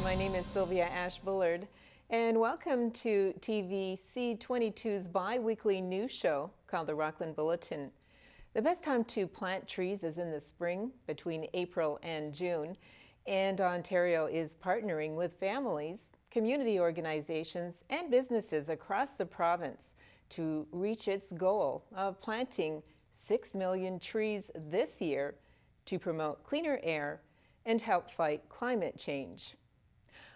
My name is Sylvia Ash-Bullard, and welcome to TVC 22's bi-weekly news show called the Rockland Bulletin. The best time to plant trees is in the spring, between April and June, and Ontario is partnering with families, community organizations, and businesses across the province to reach its goal of planting 6 million trees this year to promote cleaner air and help fight climate change.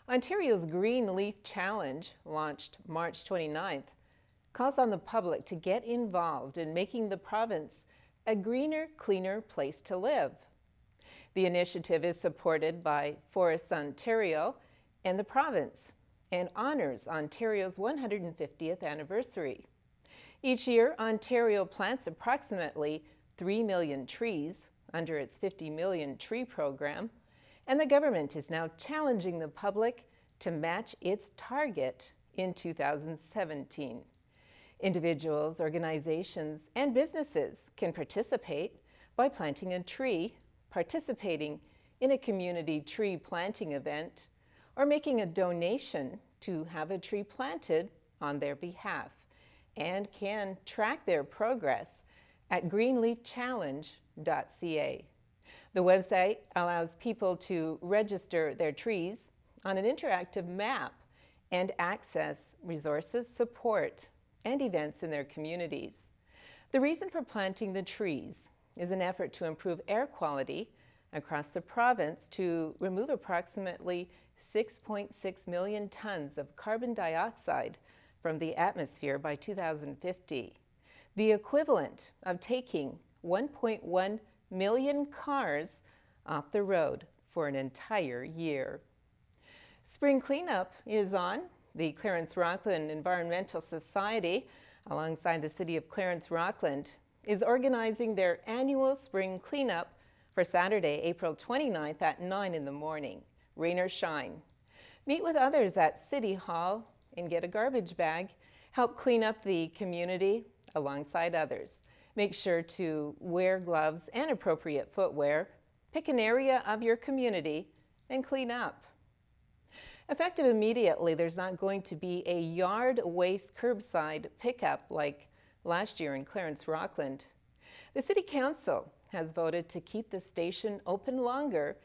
Ontario's Green Leaf Challenge, launched March 29th, calls on the public to get involved in making the province a greener, cleaner place to live. The initiative is supported by Forests Ontario and the province and honors Ontario's 150th anniversary. Each year, Ontario plants approximately 3 million trees under its 50 million tree program, and the government is now challenging the public to match its target in 2017. Individuals, organizations, and businesses can participate by planting a tree, participating in a community tree planting event, or making a donation to have a tree planted on their behalf, and can track their progress at greenleafchallenge.ca. The website allows people to register their trees on an interactive map and access resources, support, and events in their communities. The reason for planting the trees is an effort to improve air quality across the province to remove approximately 6.6 million tons of carbon dioxide from the atmosphere by 2050, the equivalent of taking 1.1 million cars off the road for an entire year. Spring cleanup is on. The Clarence Rockland Environmental Society, alongside the City of Clarence Rockland, is organizing their annual spring cleanup for Saturday, April 29th at 9 in the morning, rain or shine. Meet with others at City Hall and get a garbage bag. Help clean up the community alongside others. Make sure to wear gloves and appropriate footwear. Pick an area of your community and clean up. Effective immediately, there's not going to be a yard waste curbside pickup like last year in Clarence Rockland. The City Council has voted to keep the station open longer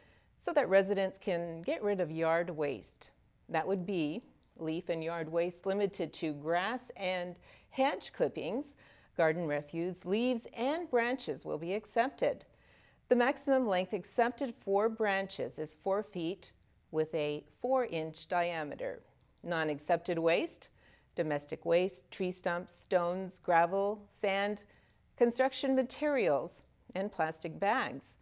so that residents can get rid of yard waste. That would be leaf and yard waste limited to grass and hedge clippings. Garden refuse, leaves, and branches will be accepted. The maximum length accepted for branches is 4 feet with a 4-inch diameter. Non-accepted waste, domestic waste, tree stumps, stones, gravel, sand, construction materials, and plastic bags.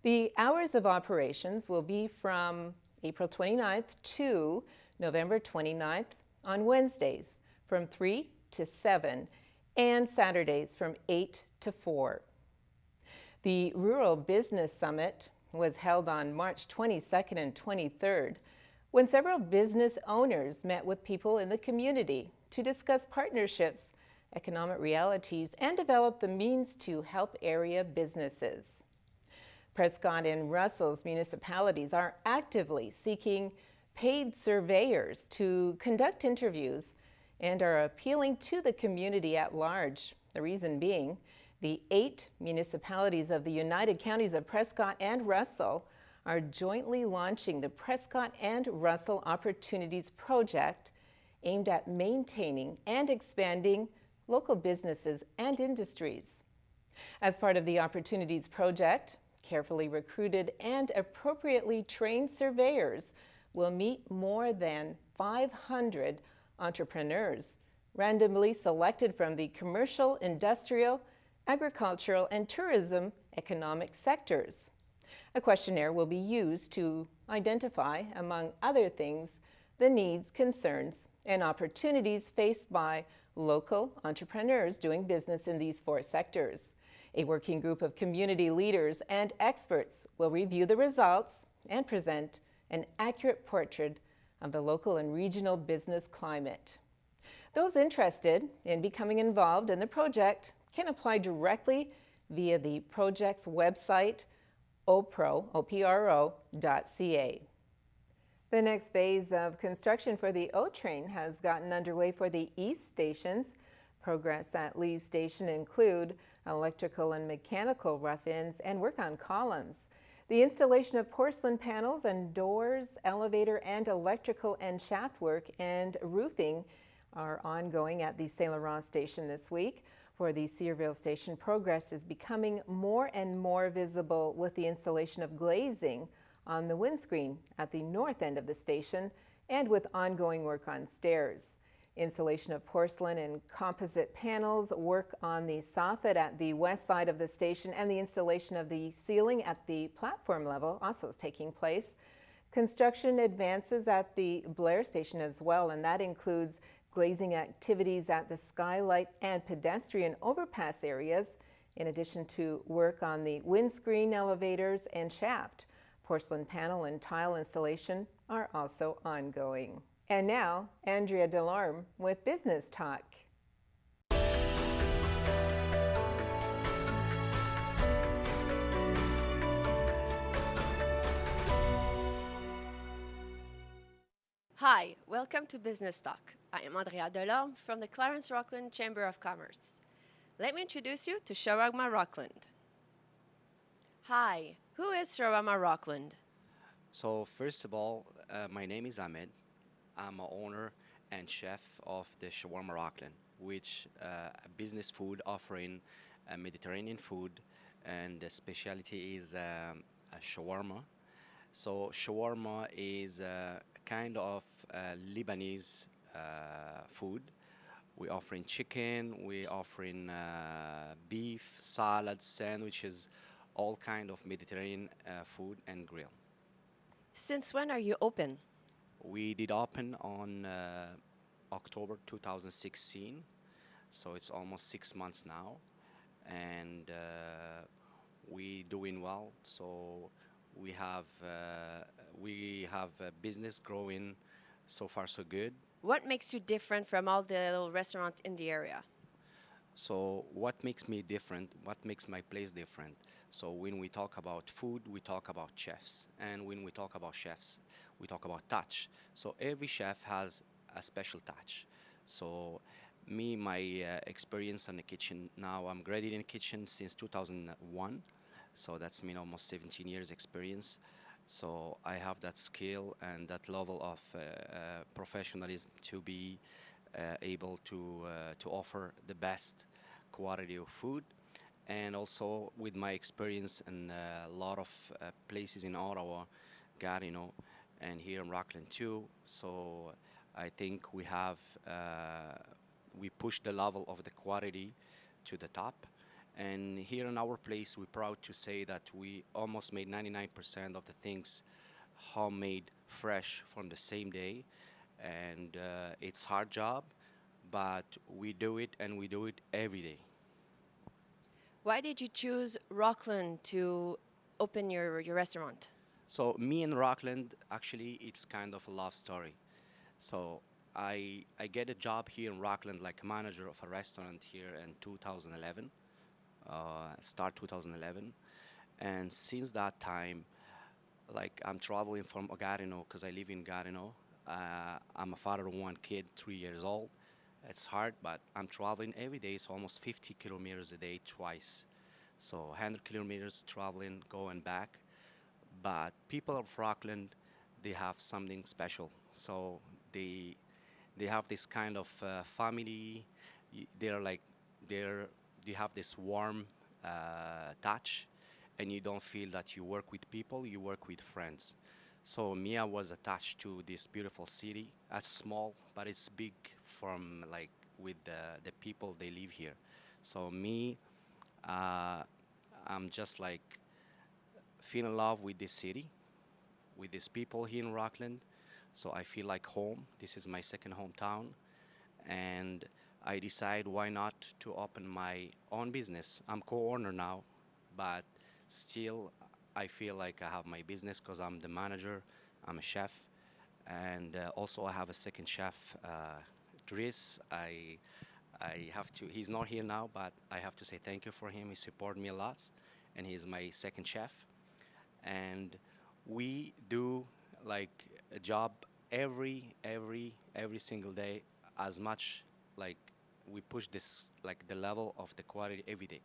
The hours of operations will be from April 29th to November 29th on Wednesdays from 3 to 7 and Saturdays from 8 to 4. The Rural Business Summit was held on March 22nd and 23rd, when several business owners met with people in the community to discuss partnerships, economic realities, and develop the means to help area businesses. Prescott and Russell's municipalities are actively seeking paid surveyors to conduct interviews and are appealing to the community at large. The reason being, the 8 municipalities of the United Counties of Prescott and Russell are jointly launching the Prescott and Russell Opportunities Project, aimed at maintaining and expanding local businesses and industries. As part of the Opportunities Project, carefully recruited and appropriately trained surveyors will meet more than 500 entrepreneurs, randomly selected from the commercial, industrial, agricultural, and tourism economic sectors. A questionnaire will be used to identify, among other things, the needs, concerns, and opportunities faced by local entrepreneurs doing business in these 4 sectors. A working group of community leaders and experts will review the results and present an accurate portrait of the local and regional business climate. Those interested in becoming involved in the project can apply directly via the project's website, opro.ca. The next phase of construction for the O train has gotten underway for the east stations. Progress at Lee's Station include electrical and mechanical rough-ins and work on columns. The installation of porcelain panels and doors, elevator and electrical and shaft work and roofing are ongoing at the Saint Laurent station this week. For the Cedarville station, progress is becoming more and more visible with the installation of glazing on the windscreen at the north end of the station and with ongoing work on stairs. Installation of porcelain and composite panels, work on the soffit at the west side of the station, and the installation of the ceiling at the platform level also is taking place. Construction advances at the Blair station as well, and that includes glazing activities at the skylight and pedestrian overpass areas, in addition to work on the windscreen, elevators, and shaft. Porcelain panel and tile installation are also ongoing. And now, Andrea Delorme with Business Talk. Hi, welcome to Business Talk. I am Andrea Delorme from the Clarence Rockland Chamber of Commerce. Let me introduce you to Shawarma Rockland. Hi, who is Shawarma Rockland? So first of all, my name is Ahmed. I'm a owner and chef of the Shawarma Rockland, which a business food offering Mediterranean food, and the specialty is a shawarma. So shawarma is a kind of Lebanese food. We're offering chicken, we're offering beef, salads, sandwiches, all kind of Mediterranean food and grill. Since when are you open? We did open on October 2016, so it's almost 6 months now, and we doing well. So we have a business growing. So far, so good. What makes you different from all the little restaurants in the area? So what makes me different? What makes my place different? So when we talk about food, we talk about chefs, and when we talk about chefs, we talk about touch. So every chef has a special touch. So me, my experience in the kitchen now, I'm graduated in the kitchen since 2001. So that's mean almost 17 years experience. So I have that skill and that level of professionalism to be able to offer the best quality of food. And also with my experience in a lot of places in Ottawa, Gatineau, and here in Rockland too. So I think we push the level of the quality to the top. And here in our place, we're proud to say that we almost made 99% of the things homemade, fresh from the same day. And it's hard job, but we do it, and we do it every day. Why did you choose Rockland to open your restaurant? So me and Rockland, actually, it's kind of a love story. So I get a job here in Rockland like a manager of a restaurant here in 2011, start 2011. And since that time, like I'm traveling from Gatineau because I live in Gatineau. I'm a father of one kid, 3 years old. It's hard, but I'm traveling every day. It's almost 50 kilometers a day, twice. So 100 kilometers traveling, going back. But people of Rockland, they have something special. So they have this kind of family. They're like they have this warm touch, and you don't feel that you work with people. You work with friends. So Mia was attached to this beautiful city. It's small, but it's big from like with the people they live here. So me, I'm just like feel in love with this city, with these people here in Rockland. So I feel like home. This is my second hometown, and I decide why not to open my own business. I'm co-owner now, but still I feel like I have my business because I'm the manager, I'm a chef, and also I have a second chef, Driss. I have to, he's not here now, but I have to say thank you for him. He supported me a lot, and he's my second chef. And we do like a job every single day, as much like we push this like the level of the quality every day.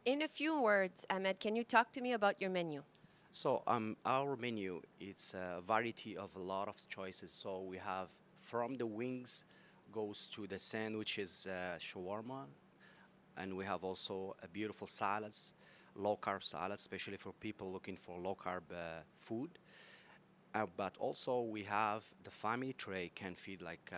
In a few words, Ahmed, can you talk to me about your menu? So our menu, it's a variety of a lot of choices. So we have from the wings goes to the sandwiches, shawarma, and we have also a beautiful salads, low carb salads, especially for people looking for low carb food. But also we have the family tray can feed like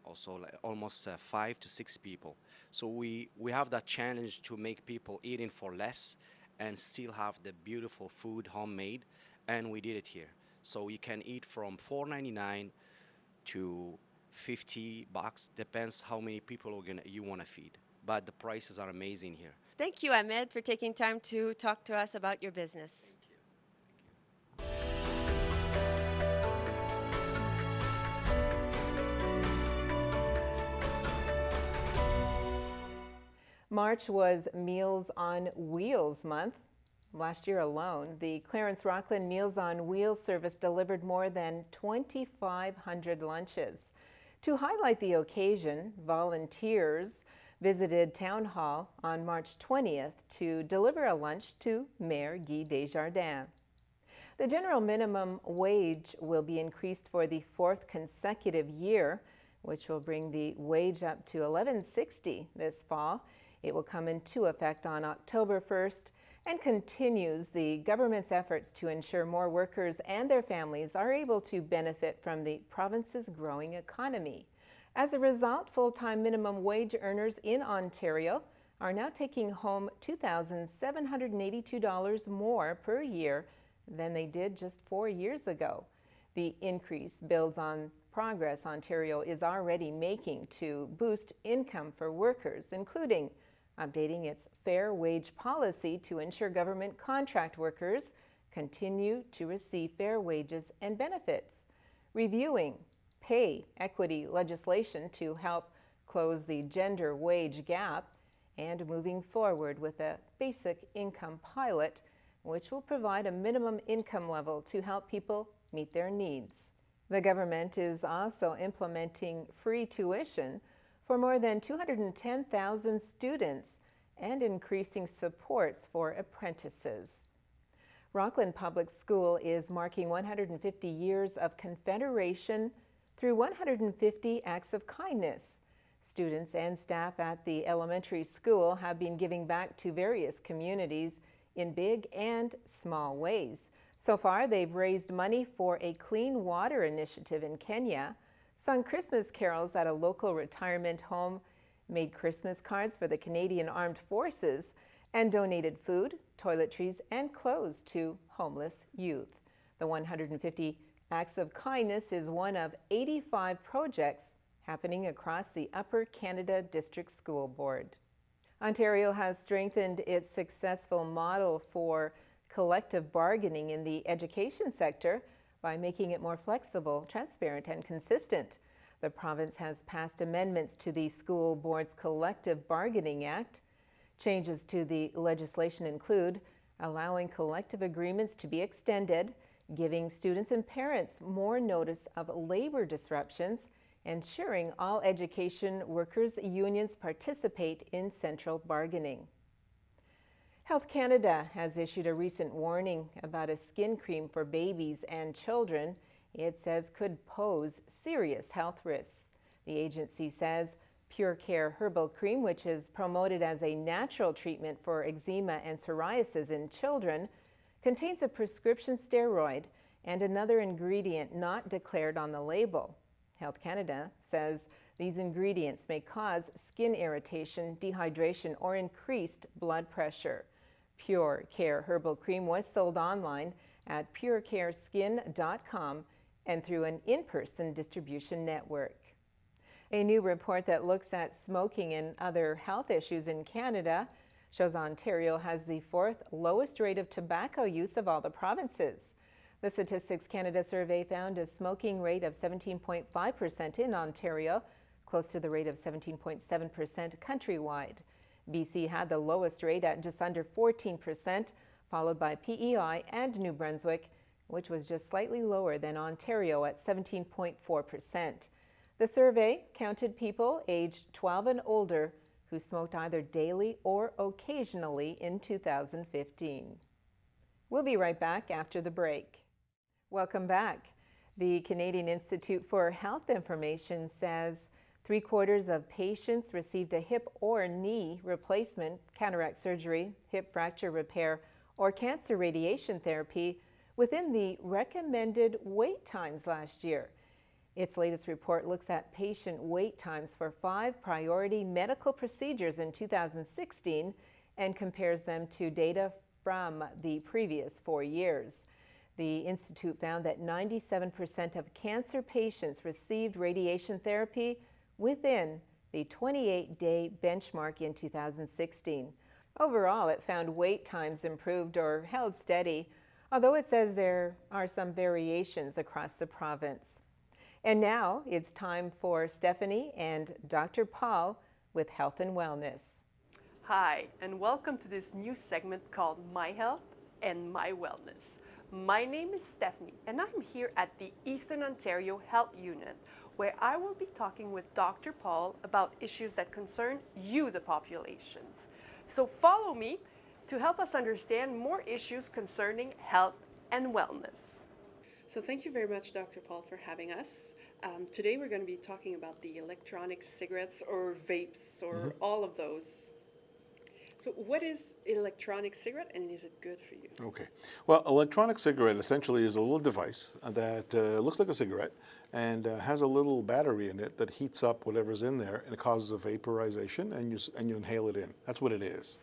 also like almost 5 to 6 people. So we have that challenge to make people eating for less and still have the beautiful food homemade, and we did it here. So you can eat from 4.99 to 50 bucks, depends how many people you want to feed. But the prices are amazing here. Thank you, Ahmed, for taking time to talk to us about your business. March was Meals on Wheels month. Last year alone, the Clarence Rockland Meals on Wheels service delivered more than 2,500 lunches. To highlight the occasion, volunteers visited Town Hall on March 20th to deliver a lunch to Mayor Guy Desjardins. The general minimum wage will be increased for the fourth consecutive year, which will bring the wage up to $11.60 this fall. It will come into effect on October 1st and continues the government's efforts to ensure more workers and their families are able to benefit from the province's growing economy. As a result, full-time minimum wage earners in Ontario are now taking home $2,782 more per year than they did just 4 years ago. The increase builds on progress Ontario is already making to boost income for workers, including updating its fair wage policy to ensure government contract workers continue to receive fair wages and benefits, reviewing pay equity legislation to help close the gender wage gap, and moving forward with a basic income pilot, which will provide a minimum income level to help people meet their needs. The government is also implementing free tuition for more than 210,000 students and increasing supports for apprentices. Rockland Public School is marking 150 years of Confederation through 150 acts of kindness. Students and staff at the elementary school have been giving back to various communities in big and small ways. So far, they've raised money for a clean water initiative in Kenya, sung Christmas carols at a local retirement home, made Christmas cards for the Canadian Armed Forces, and donated food, toiletries, and clothes to homeless youth. The 150 Acts of Kindness is one of 85 projects happening across the Upper Canada District School Board. Ontario has strengthened its successful model for collective bargaining in the education sector by making it more flexible, transparent, and consistent. The province has passed amendments to the School Board's Collective Bargaining Act. Changes to the legislation include allowing collective agreements to be extended, giving students and parents more notice of labor disruptions, ensuring all education workers' unions participate in central bargaining. Health Canada has issued a recent warning about a skin cream for babies and children it says could pose serious health risks. The agency says Pure Care Herbal Cream, which is promoted as a natural treatment for eczema and psoriasis in children, contains a prescription steroid and another ingredient not declared on the label. Health Canada says these ingredients may cause skin irritation, dehydration, or increased blood pressure. Pure Care Herbal Cream was sold online at purecareskin.com and through an in-person distribution network. A new report that looks at smoking and other health issues in Canada shows Ontario has the fourth lowest rate of tobacco use of all the provinces. The Statistics Canada survey found a smoking rate of 17.5% in Ontario, close to the rate of 17.7% countrywide. BC had the lowest rate at just under 14%, followed by PEI and New Brunswick, which was just slightly lower than Ontario at 17.4%. The survey counted people aged 12 and older who smoked either daily or occasionally in 2015. We'll be right back after the break. Welcome back. The Canadian Institute for Health Information says 3/4 of patients received a hip or knee replacement, cataract surgery, hip fracture repair, or cancer radiation therapy within the recommended wait times last year. Its latest report looks at patient wait times for 5 priority medical procedures in 2016 and compares them to data from the previous 4 years. The Institute found that 97% of cancer patients received radiation therapy within the 28-day benchmark in 2016. Overall, it found wait times improved or held steady, although it says there are some variations across the province. And now it's time for Stephanie and Dr. Paul with Health and Wellness. Hi, and welcome to this new segment called My Health and My Wellness. My name is Stephanie, and I'm here at the Eastern Ontario Health Unit, where I will be talking with Dr. Paul about issues that concern you, the populations. So follow me to help us understand more issues concerning health and wellness. So thank you very much, Dr. Paul, for having us. Today we're going to be talking about the electronic cigarettes or vapes or all of those. So what is electronic cigarette and is it good for you? Okay. Well, electronic cigarette essentially is a little device that looks like a cigarette and has a little battery in it that heats up whatever's in there and it causes a vaporization and you inhale it in. That's what it is.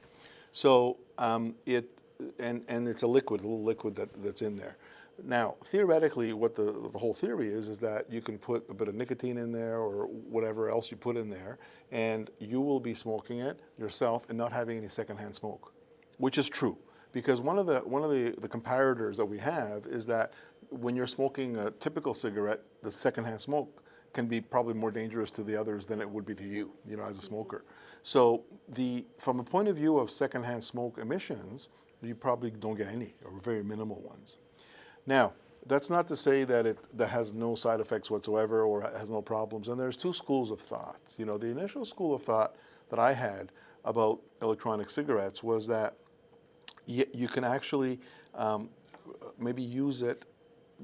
So and it's a liquid, a little liquid that's in there. Now, theoretically, what the whole theory is that you can put a bit of nicotine in there or whatever else you put in there, and you will be smoking it yourself and not having any secondhand smoke, which is true. Because one of the comparators that we have is that when you're smoking a typical cigarette, the secondhand smoke can be probably more dangerous to the others than it would be to you, as a smoker. So from a point of view of secondhand smoke emissions, you probably don't get any or very minimal ones. Now, that's not to say that that has no side effects whatsoever or has no problems. And there's 2 schools of thought. The initial school of thought that I had about electronic cigarettes was that you can actually maybe use it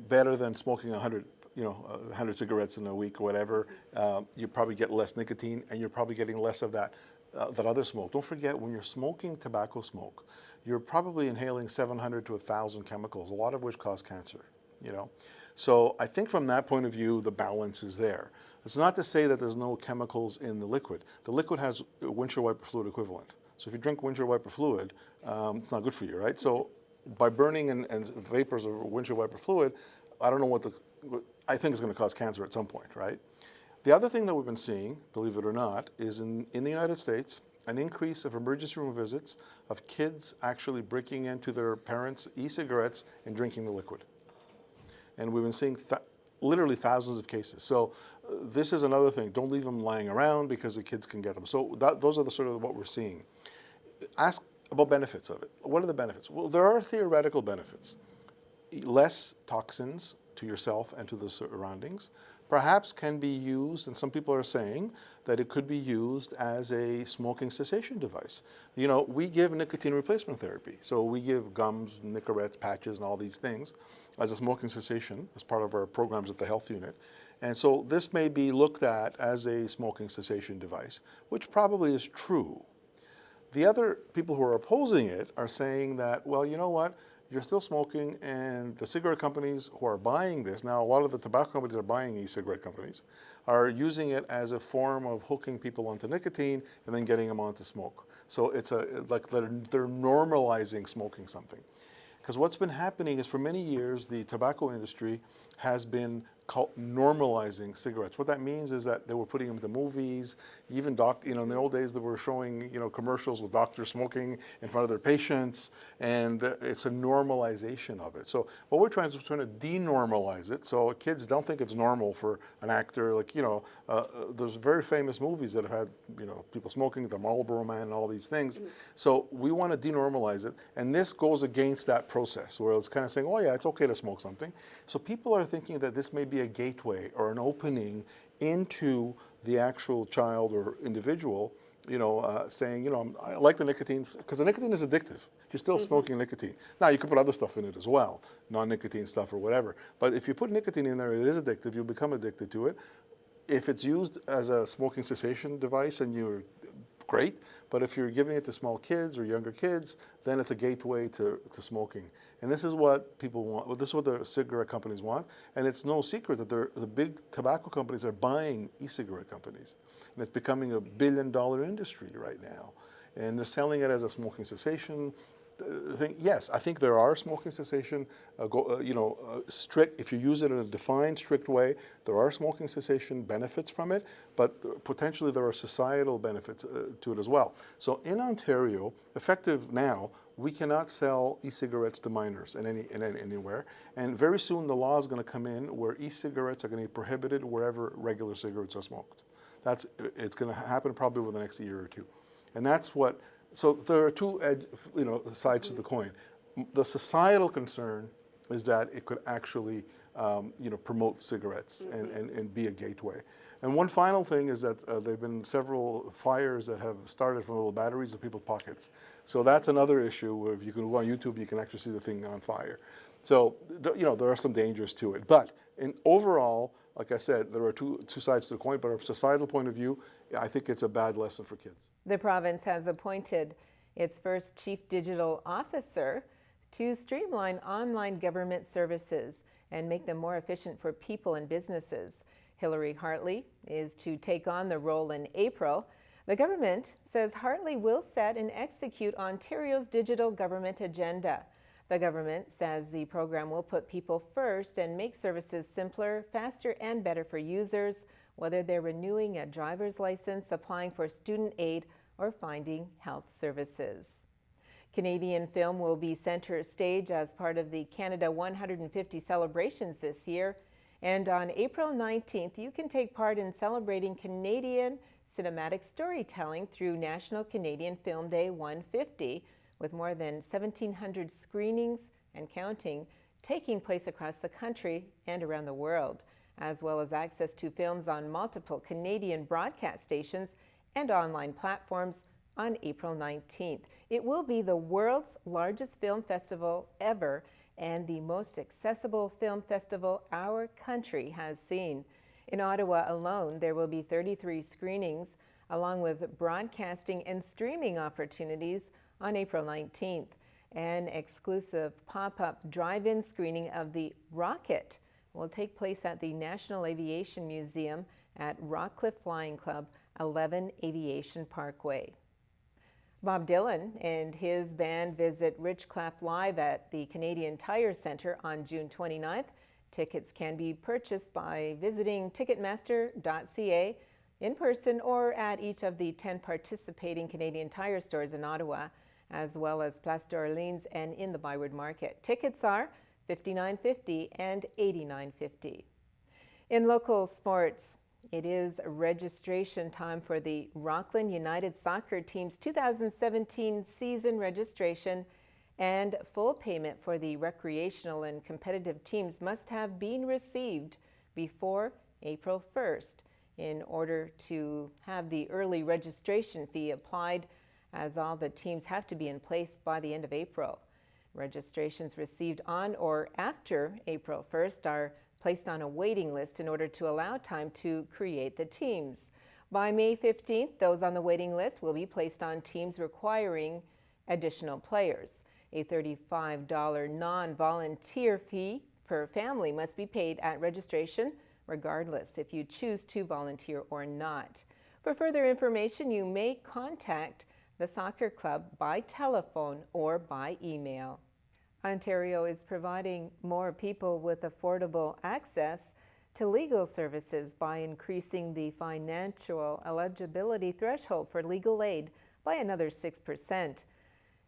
better than smoking 100 cigarettes in a week or whatever. You probably get less nicotine and you're probably getting less of that other smoke. Don't forget, when you're smoking tobacco smoke, you're probably inhaling 700 to 1,000 chemicals, a lot of which cause cancer, So I think from that point of view, the balance is there. It's not to say that there's no chemicals in the liquid. The liquid has windshield wiper fluid equivalent. So if you drink windshield wiper fluid, it's not good for you, right? So by burning and vapors of windshield wiper fluid, I don't know I think it's going to cause cancer at some point, right? The other thing that we've been seeing, believe it or not, is in the United States, an increase of emergency room visits of kids actually breaking into their parents' e-cigarettes and drinking the liquid. And we've been seeing literally thousands of cases. So this is another thing. Don't leave them lying around because the kids can get them. So those are the sort of what we're seeing. Ask about benefits of it. What are the benefits? Well, there are theoretical benefits. Less toxins to yourself and to the surroundings. Perhaps can be used, and some people are saying that it could be used as a smoking cessation device. We give nicotine replacement therapy. So we give gums, Nicorettes, patches, and all these things as a smoking cessation as part of our programs at the health unit. And so this may be looked at as a smoking cessation device, which probably is true. The other people who are opposing it are saying that, well, you know what? You're still smoking, and the cigarette companies who are buying this, now a lot of the tobacco companies that are buying e-cigarette companies, are using it as a form of hooking people onto nicotine and then getting them onto smoke. So it's like they're normalizing smoking something. Because what's been happening is for many years, the tobacco industry has been normalizing cigarettes. What that means is that they were putting them into movies, even in the old days they were showing, commercials with doctors smoking in front of their patients, and it's a normalization of it. So what we're trying to denormalize it, so kids don't think it's normal for an actor, there's very famous movies that have had, people smoking, the Marlboro Man and all these things. So we want to denormalize it, and this goes against that process where it's kind of saying, oh yeah, it's okay to smoke something. So people are thinking that this may be a gateway or an opening into the actual child or individual, saying, I like the nicotine, because the nicotine is addictive. You're still smoking nicotine. Now, you can put other stuff in it as well, non-nicotine stuff or whatever. But if you put nicotine in there, it is addictive. You'll become addicted to it. If it's used as a smoking cessation device, and you're great. But if you're giving it to small kids or younger kids, then it's a gateway to smoking. And this is what people want. Well, this is what the cigarette companies want. And it's no secret that the big tobacco companies are buying e-cigarette companies. And it's becoming a billion-dollar industry right now. And they're selling it as a smoking cessation thing. Yes, I think there are smoking cessation, strict, if you use it in a defined, strict way, there are smoking cessation benefits from it, but potentially there are societal benefits to it as well. So in Ontario, effective now, we cannot sell e-cigarettes to minors anywhere. And very soon the law is going to come in where e-cigarettes are going to be prohibited wherever regular cigarettes are smoked. It's going to happen probably within the next year or two. And that's what, so there are two sides to the coin. The societal concern is that it could actually promote cigarettes and be a gateway. And one final thing is that there have been several fires that have started from little batteries in people's pockets. So that's another issue where if you can go on YouTube, you can actually see the thing on fire. So, there are some dangers to it. But overall, like I said, there are two sides to the coin, but from a societal point of view, I think it's a bad lesson for kids. The province has appointed its first chief digital officer to streamline online government services and make them more efficient for people and businesses. Hilary Hartley is to take on the role in April. The government says Hartley will set and execute Ontario's digital government agenda. The government says the program will put people first and make services simpler, faster, and better for users, whether they're renewing a driver's license, applying for student aid, or finding health services. Canadian film will be center stage as part of the Canada 150 celebrations this year. And on April 19th, you can take part in celebrating Canadian cinematic storytelling through National Canadian Film Day 150, with more than 1,700 screenings and counting taking place across the country and around the world, as well as access to films on multiple Canadian broadcast stations and online platforms on April 19th. It will be the world's largest film festival ever and the most accessible film festival our country has seen. In Ottawa alone, there will be 33 screenings, along with broadcasting and streaming opportunities on April 19th. An exclusive pop-up drive-in screening of The Rocket will take place at the National Aviation Museum at Rockcliffe Flying Club, 11 Aviation Parkway. Bob Dylan and his band visit Richcliffe Live at the Canadian Tire Centre on June 29th. Tickets can be purchased by visiting ticketmaster.ca in person or at each of the 10 participating Canadian Tire stores in Ottawa, as well as Place d'Orleans and in the Byward Market. Tickets are $59.50 and $89.50. In local sports, it is registration time for the Rockland United Soccer Team's 2017 season registration, and full payment for the recreational and competitive teams must have been received before April 1st in order to have the early registration fee applied, as all the teams have to be in place by the end of April. Registrations received on or after April 1st are placed on a waiting list in order to allow time to create the teams. By May 15th, those on the waiting list will be placed on teams requiring additional players. A $35 non-volunteer fee per family must be paid at registration, regardless if you choose to volunteer or not. For further information, you may contact the soccer club by telephone or by email. Ontario is providing more people with affordable access to legal services by increasing the financial eligibility threshold for legal aid by another 6%.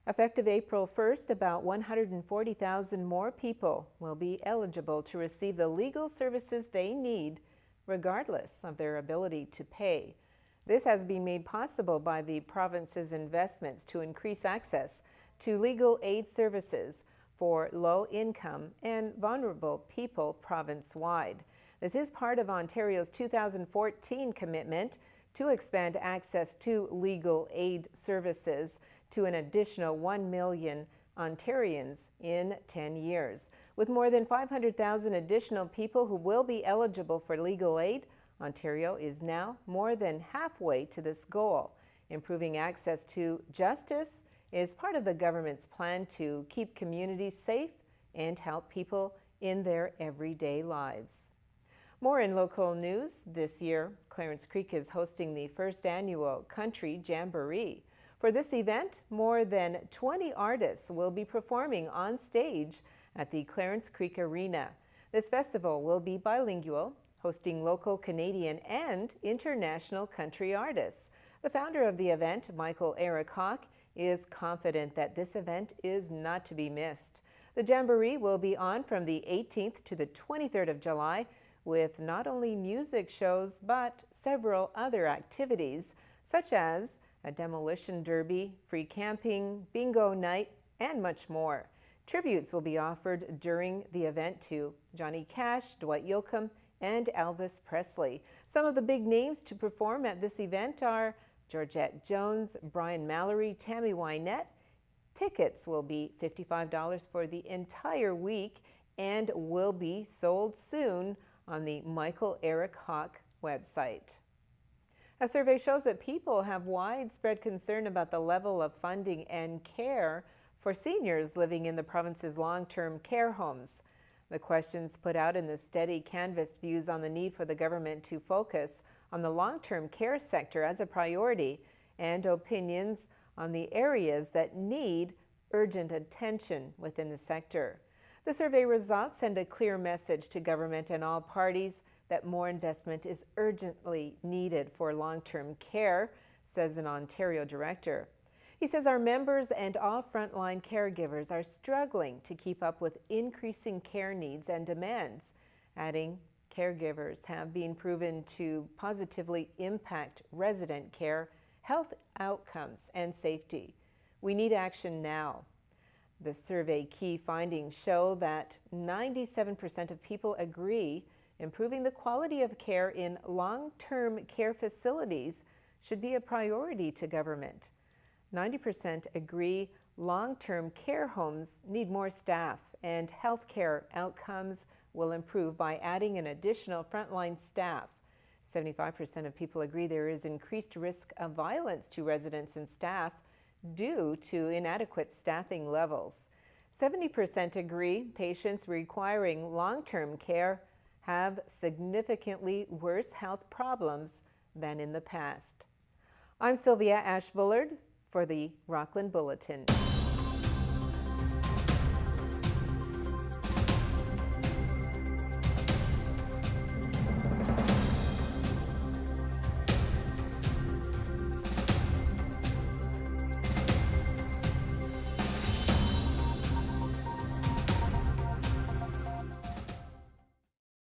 Effective April 1st, about 140,000 more people will be eligible to receive the legal services they need, regardless of their ability to pay. This has been made possible by the province's investments to increase access to legal aid services for low-income and vulnerable people province-wide. This is part of Ontario's 2014 commitment to expand access to legal aid services to an additional 1 million Ontarians in 10 years. With more than 500,000 additional people who will be eligible for legal aid, Ontario is now more than halfway to this goal. Improving access to justice is part of the government's plan to keep communities safe and help people in their everyday lives. More in local news. This year, Clarence Creek is hosting the first annual Country Jamboree. For this event, more than 20 artists will be performing on stage at the Clarence Creek Arena. This festival will be bilingual, hosting local Canadian and international country artists. The founder of the event, Michael Eric Hawk, is confident that this event is not to be missed. The Jamboree will be on from the 18th to the 23rd of July with not only music shows but several other activities such as a demolition derby, free camping, bingo night, and much more. Tributes will be offered during the event to Johnny Cash, Dwight Yoakam, and Elvis Presley. Some of the big names to perform at this event are Georgette Jones, Brian Mallory, Tammy Wynette. Tickets will be $55 for the entire week and will be sold soon on the Michael Eric Hawk website. A survey shows that people have widespread concern about the level of funding and care for seniors living in the province's long-term care homes. The questions put out in the study canvassed views on the need for the government to focus on the long-term care sector as a priority and opinions on the areas that need urgent attention within the sector. The survey results send a clear message to government and all parties that more investment is urgently needed for long-term care, says an Ontario director. He says our members and all frontline caregivers are struggling to keep up with increasing care needs and demands, adding caregivers have been proven to positively impact resident care, health outcomes, and safety. We need action now. The survey key findings show that 97% of people agree improving the quality of care in long-term care facilities should be a priority to government. 90% agree long-term care homes need more staff and healthcare outcomes will improve by adding an additional frontline staff. 75% of people agree there is increased risk of violence to residents and staff due to inadequate staffing levels. 70% agree patients requiring long-term care have significantly worse health problems than in the past. I'm Sylvia Ashbullard for the Rockland Bulletin.